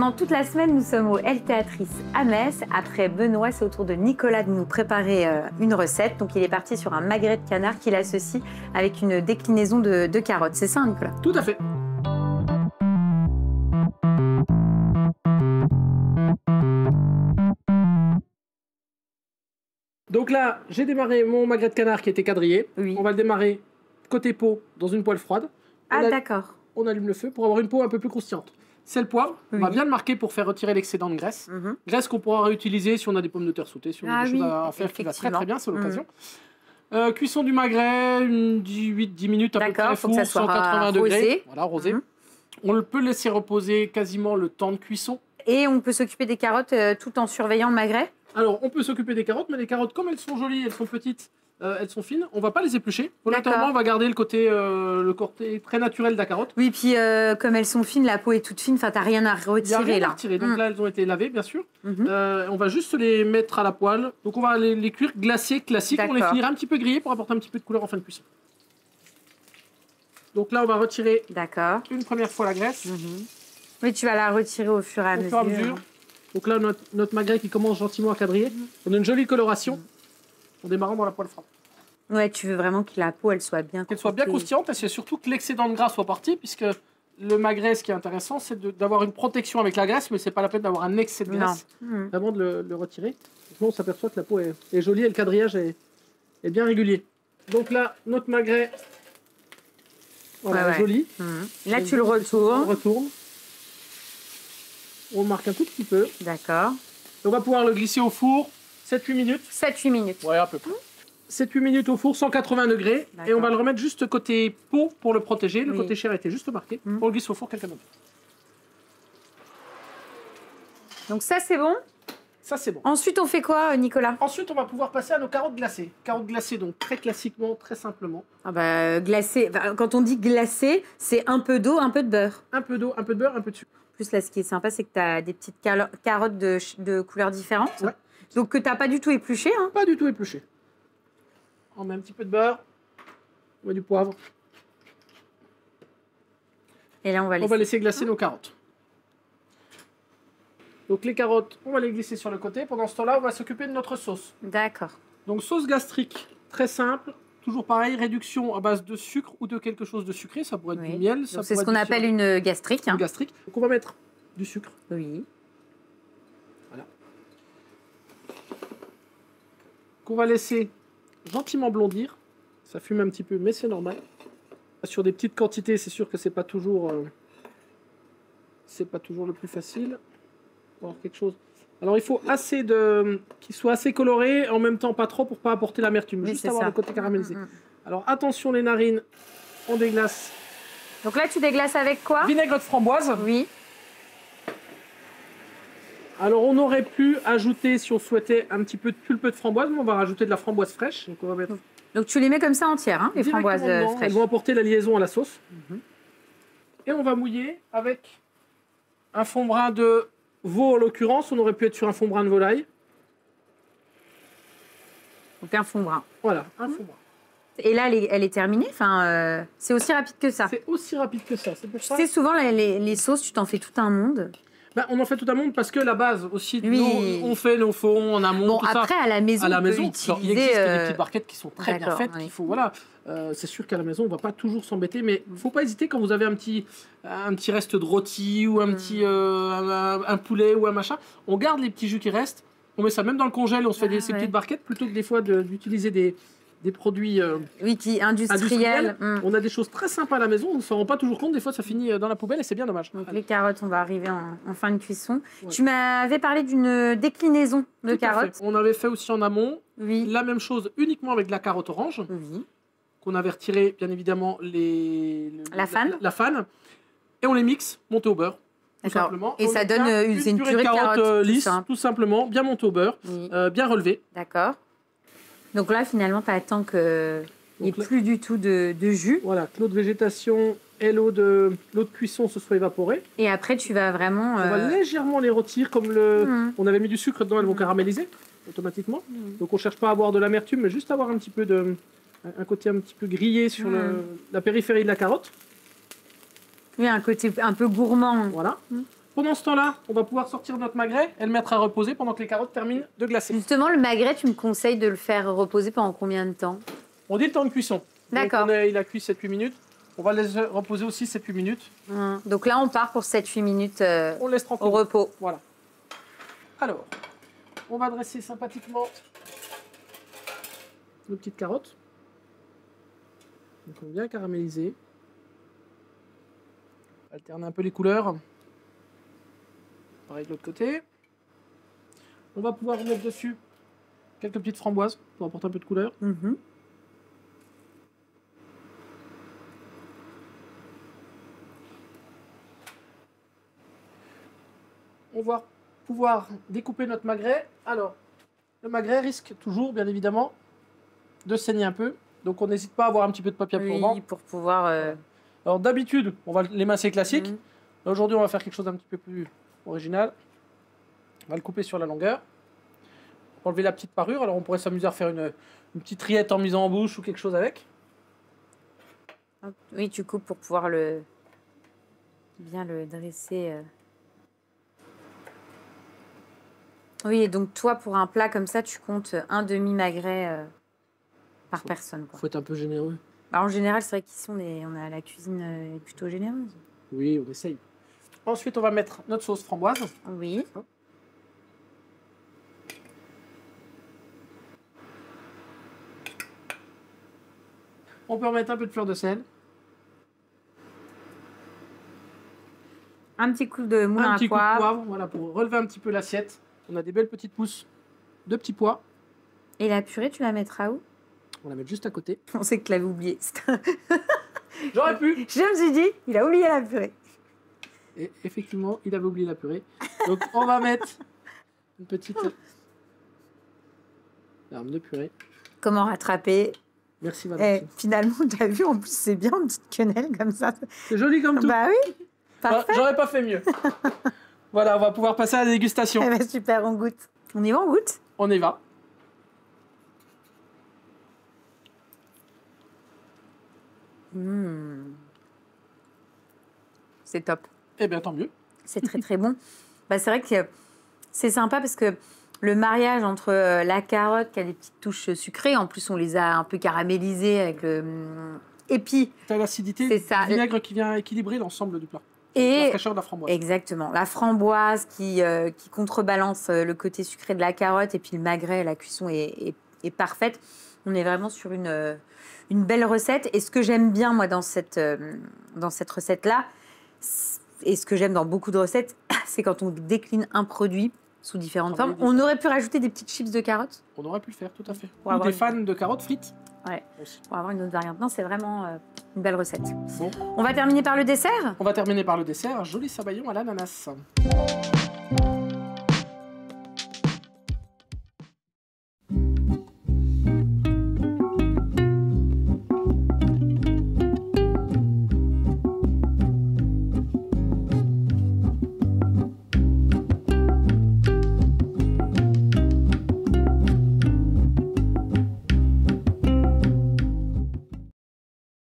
Pendant toute la semaine, nous sommes au El Théâtrice à Metz. Après Benoît, c'est au tour de Nicolas de nous préparer une recette. Donc il est parti sur un magret de canard qu'il associe avec une déclinaison de carottes. C'est ça, Nicolas? Tout à fait. Donc là, j'ai démarré mon magret de canard qui était quadrillé. Oui. On va le démarrer côté peau dans une poêle froide. Ah, d'accord. On allume le feu pour avoir une peau un peu plus croustillante. C'est le poivre. Oui. On va bien le marquer pour faire retirer l'excédent de graisse. Graisse qu'on pourra réutiliser si on a des pommes de terre sautées, si on a des choses à faire qui va très très bien, c'est l'occasion. Cuisson du magret, 8-10 minutes à peu près, faut que ça soit 180 degrés. rosé. Voilà, rosé. On le peut laisser reposer quasiment le temps de cuisson. Et on peut s'occuper des carottes tout en surveillant le magret? Alors, on peut s'occuper des carottes, mais les carottes, comme elles sont jolies, elles sont petites, elles sont fines, on va pas les éplucher. Volontairement, on va garder le côté très naturel de la carotte. Oui, puis comme elles sont fines, la peau est toute fine, enfin, t'as rien à retirer. Il y a rien là. à retirer. Donc là, elles ont été lavées, bien sûr. On va juste les mettre à la poêle. Donc on va les cuire glacés, classiques. On les finira un petit peu grillés pour apporter un petit peu de couleur en fin de cuisson. Donc là, on va retirer une première fois la graisse. Oui, tu vas la retirer au fur et à mesure. Donc là, notre magret qui commence gentiment à quadriller. On a une jolie coloration en démarrant dans la poêle froide. Ouais, tu veux vraiment que la peau, elle soit bien Qu'elle soit bien croustillante, et c'est surtout que l'excédent de gras soit parti, puisque le magret, ce qui est intéressant, c'est d'avoir une protection avec la graisse, mais c'est pas la peine d'avoir un excès de graisse. Vraiment de le retirer. Donc là, on s'aperçoit que la peau est jolie et le quadrillage est bien régulier. Donc là, notre magret, voilà, joli. Là, tu le retournes. On retourne. On le marque un tout petit peu. D'accord. On va pouvoir le glisser au four 7-8 minutes. 7-8 minutes. Ouais, à peu près. 7-8 minutes au four, 180 degrés. Et on va le remettre juste côté peau pour le protéger. Le côté chair était juste marqué. On le glisse au four quelques minutes. Donc ça, c'est bon? Ça, c'est bon. Ensuite, on fait quoi, Nicolas? Ensuite, on va pouvoir passer à nos carottes glacées. Carottes glacées, donc très classiquement, très simplement. Ah bah, glacé. Enfin, quand on dit glacé, c'est un peu d'eau, un peu de beurre. Un peu d'eau, un peu de beurre, un peu de sucre. Plus là, ce qui est sympa, c'est que tu as des petites carottes de couleurs différentes. Ouais. Donc que tu n'as pas du tout épluché. Hein. Pas du tout épluché. On met un petit peu de beurre. On met du poivre. Et là, on va laisser glacer nos carottes. Donc les carottes, on va les glisser sur le côté. Pendant ce temps-là, on va s'occuper de notre sauce. D'accord. Donc sauce gastrique, très simple. Toujours pareil, réduction à base de sucre ou de quelque chose de sucré. Ça pourrait être du miel. C'est ce qu'on appelle une gastrique. Une gastrique. Donc on va mettre du sucre. Oui. Voilà. Qu'on va laisser gentiment blondir. Ça fume un petit peu, mais c'est normal. Sur des petites quantités, c'est sûr que c'est pas toujours le plus facile. Pour avoir quelque chose. Alors il faut qu'il soit assez coloré, en même temps pas trop pour pas apporter l'amertume, juste avoir le côté caramélisé. Alors attention les narines, on déglace. Donc là tu déglaces avec quoi? Vinaigre de framboise. Oui. Alors on aurait pu ajouter, si on souhaitait, un petit peu de pulpe de framboise, mais on va rajouter de la framboise fraîche. Donc, on va mettre donc tu les mets comme ça entières, hein, les framboises fraîches. Elles vont apporter la liaison à la sauce. Et on va mouiller avec un fond brun de veau en l'occurrence, on aurait pu être sur un fond brun de volaille. Donc un fond brun. Voilà, un fond brun. Et là, elle est terminée. Enfin, c'est aussi rapide que ça. C'est aussi rapide que ça. Tu sais, souvent, les sauces, tu t'en fais tout un monde. Ben, on en fait tout un monde parce que la base aussi, nous, on fait nos fonds en amont. Bon, tout après, ça. À la maison, il existe des petites barquettes qui sont très bien faites. Il faut, voilà, c'est sûr qu'à la maison, on ne va pas toujours s'embêter, mais il ne faut pas hésiter quand vous avez un petit reste de rôti ou un poulet ou un machin. On garde les petits jus qui restent, on met ça même dans le congèle, on se fait ces petites barquettes plutôt que des fois d'utiliser des produits industriels. On a des choses très sympas à la maison, on ne s'en rend pas toujours compte, des fois ça finit dans la poubelle et c'est bien dommage. Donc les carottes, on va arriver en fin de cuisson. Ouais. Tu m'avais parlé d'une déclinaison de carottes. On avait fait aussi en amont la même chose uniquement avec de la carotte orange, qu'on avait retiré bien évidemment la fan, et on les mixe, monté au beurre. Tout simplement. Et ça donne une purée de carottes lisse, tout simplement, bien montée au beurre, bien relevée. D'accord. Donc là, finalement, tu attends qu'il n'y ait plus du tout de jus. Voilà, que l'eau de végétation et l'eau de cuisson se soient évaporées. Et après, tu vas vraiment... On va légèrement les retirer, comme on avait mis du sucre dedans, elles vont caraméliser automatiquement. Donc on ne cherche pas à avoir de l'amertume, mais juste à avoir un petit peu un côté un petit peu grillé sur la périphérie de la carotte. Oui, un côté un peu gourmand. Voilà. Pendant ce temps-là, on va pouvoir sortir notre magret et le mettre à reposer pendant que les carottes terminent de glacer. Justement, le magret, tu me conseilles de le faire reposer pendant combien de temps? On dit le temps de cuisson. D'accord. Il a cuit 7-8 minutes. On va laisser reposer aussi 7-8 minutes. Donc là, on part pour 7-8 minutes on laisse tranquille. Au repos. Voilà. Alors, on va dresser sympathiquement nos petites carottes. Donc on va bien caraméliser. Alterner un peu les couleurs. Pareil de l'autre côté. On va pouvoir mettre dessus quelques petites framboises pour apporter un peu de couleur. On va pouvoir découper notre magret. Alors, le magret risque toujours, bien évidemment, de saigner un peu. Donc, on n'hésite pas à avoir un petit peu de papier absorbant. Oui, pour pouvoir... Alors, d'habitude, on va l'émincer classique. Aujourd'hui, on va faire quelque chose d'un petit peu plus original. On va le couper sur la longueur. Enlever la petite parure. Alors, on pourrait s'amuser à faire une petite rillette en misant en bouche ou quelque chose avec. Oui, tu coupes pour pouvoir bien le dresser... Oui, et donc toi, pour un plat comme ça, tu comptes un demi-magret par personne. Il faut être un peu généreux. Bah, en général, c'est vrai qu'ici, on a la cuisine plutôt généreuse. Oui, on essaye. Ensuite, on va mettre notre sauce framboise. Oui. On peut remettre un peu de fleur de sel. Un petit coup de moulin à poivre. Un petit coup de poivre, voilà, pour relever un petit peu l'assiette. On a des belles petites pousses de petits pois. Et la purée, tu la mettras où? On la met juste à côté. On sait que tu l'avais oublié. J'aurais pu. Je me suis dit, il a oublié la purée. Et effectivement, il avait oublié la purée. Donc, on va mettre une petite larme de purée. Comment rattraper? Merci, Valentine. Finalement, tu as vu, en plus, c'est bien, une petite quenelle comme ça. C'est joli comme tout. Bah oui, parfait. J'aurais pas fait mieux. Voilà, on va pouvoir passer à la dégustation. Eh ben, super, on goûte. On y va, on goûte? On y va. C'est top. Eh bien, tant mieux. C'est très très bon. Bah, c'est vrai que c'est sympa parce que le mariage entre la carotte qui a des petites touches sucrées, en plus on les a un peu caramélisées avec le... Et puis... Tu as l'acidité du vinaigre qui vient équilibrer l'ensemble du plat. Et la fraîcheur de la framboise. Exactement. La framboise qui contrebalance le côté sucré de la carotte et puis le magret, la cuisson est parfaite. On est vraiment sur une belle recette. Et ce que j'aime bien, moi, dans cette recette-là, et ce que j'aime dans beaucoup de recettes, c'est quand on décline un produit sous différentes formes. On aurait pu rajouter des petites chips de carottes. On aurait pu le faire, tout à fait. Ou des fans de carottes frites. Ouais, pour avoir une autre variante. Non, c'est vraiment une belle recette. Bon. On va terminer par le dessert. On va terminer par le dessert. Joli sabayon à l'ananas.